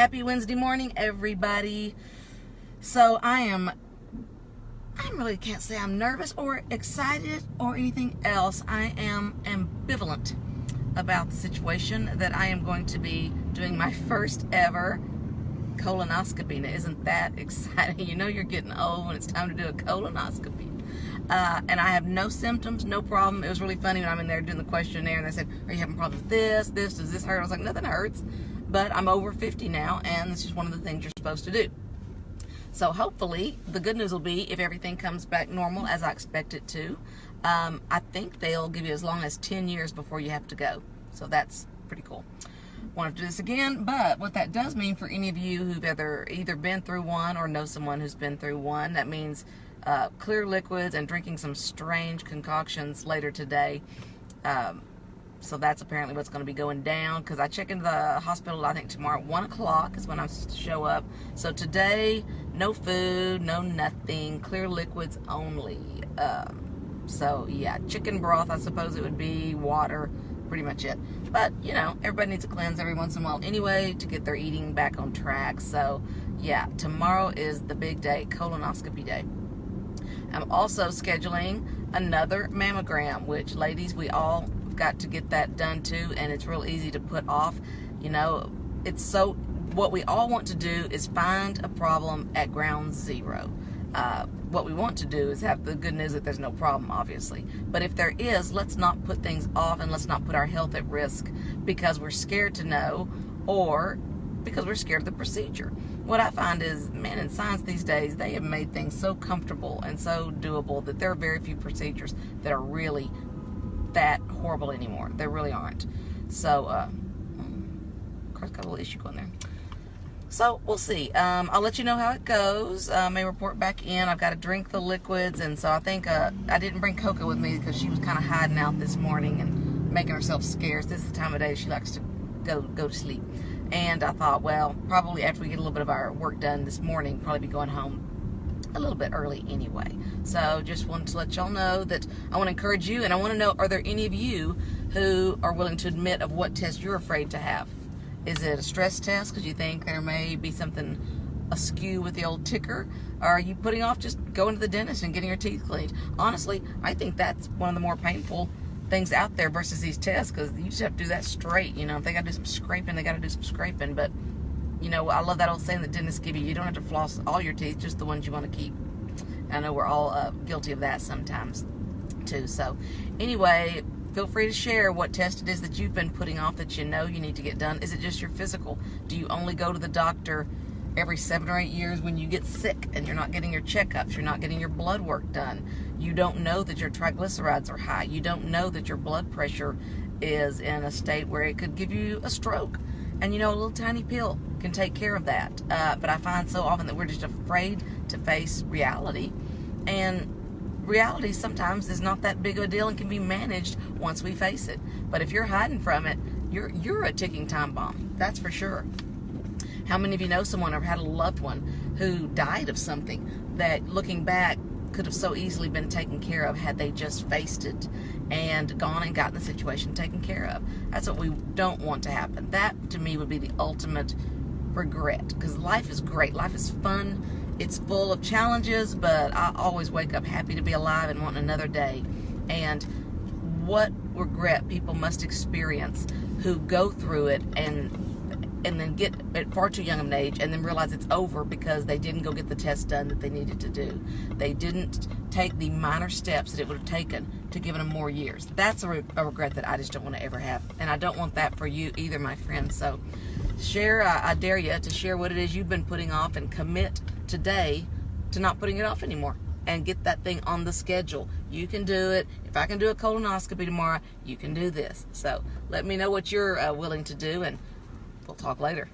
Happy Wednesday morning, everybody. So I really can't say I'm nervous or excited or anything else. I am ambivalent about the situation that I am going to be doing my first ever colonoscopy. Now, isn't that exciting? You know you're getting old when it's time to do a colonoscopy. And I have no symptoms, no problem. It was really funny when I'm in there doing the questionnaire and they said, are you having problems with this, does this hurt? I was like, nothing hurts. But I'm over 50 now, and this is one of the things you're supposed to do. So hopefully, the good news will be if everything comes back normal as I expect it to, I think they'll give you as long as 10 years before you have to go. So that's pretty cool. Want to do this again, but what that does mean for any of you who've either been through one or know someone who's been through one, that means clear liquids and drinking some strange concoctions later today. So that's apparently what's going to be going down, because I check into the hospital, I think tomorrow at 1 o'clock is when I'm supposed to show up. So today, no food, no nothing, clear liquids only. So yeah, chicken broth, I suppose it would be, water, pretty much it. But, you know, everybody needs to cleanse every once in a while anyway to get their eating back on track. So yeah, tomorrow is the big day, colonoscopy day. I'm also scheduling another mammogram, which, ladies, we all got to get that done too, and it's real easy to put off. You know, what we all want to do is find a problem at ground zero. What we want to do is have the good news that there's no problem, obviously. But if there is, let's not put things off, and let's not put our health at risk because we're scared to know, or because we're scared of the procedure. What I find is, man, in science these days, they have made things so comfortable and so doable that there are very few procedures that are really that horrible anymore. There really aren't. So, of course, got a little issue going there. So, we'll see. I'll let you know how it goes. May report back in. I've got to drink the liquids, and so I think I didn't bring Coco with me because she was kind of hiding out this morning and making herself scarce. This is the time of day she likes to go to sleep. And I thought, well, probably after we get a little bit of our work done this morning, probably be going home a little bit early anyway. So just wanted to let y'all know that I want to encourage you, and I want to know, are there any of you who are willing to admit of what test you're afraid to have? Is it a stress test because you think there may be something askew with the old ticker? Or are you putting off just going to the dentist and getting your teeth cleaned? Honestly, I think that's one of the more painful things out there versus these tests, because you just have to do that straight. You know, if they got to do some scraping, they got to do some scraping. But you know, I love that old saying that dentists give you. You don't have to floss all your teeth, just the ones you want to keep. I know we're all guilty of that sometimes too. So anyway, feel free to share what test it is that you've been putting off that you know you need to get done. Is it just your physical? Do you only go to the doctor every 7 or 8 years when you get sick and you're not getting your checkups, you're not getting your blood work done? You don't know that your triglycerides are high. You don't know that your blood pressure is in a state where it could give you a stroke. And you know, a little tiny pill can take care of that. But I find so often that we're just afraid to face reality. And reality sometimes is not that big of a deal and can be managed once we face it. But if you're hiding from it, you're a ticking time bomb. That's for sure. How many of you know someone or had a loved one who died of something that, looking back, could have so easily been taken care of had they just faced it and gone and gotten the situation taken care of? That's what we don't want to happen. That, to me, would be the ultimate regret, because life is great. Life is fun. It's full of challenges, but I always wake up happy to be alive and want another day. And what regret people must experience who go through it and then get at far too young of an age and then realize it's over because they didn't go get the test done that they needed to do. They didn't take the minor steps that it would have taken to give them more years. That's a regret that I just don't want to ever have. And I don't want that for you either, my friends. So share, I dare you to share what it is you've been putting off, and commit today to not putting it off anymore and get that thing on the schedule. You can do it. If I can do a colonoscopy tomorrow, you can do this. So let me know what you're willing to do, and we'll talk later.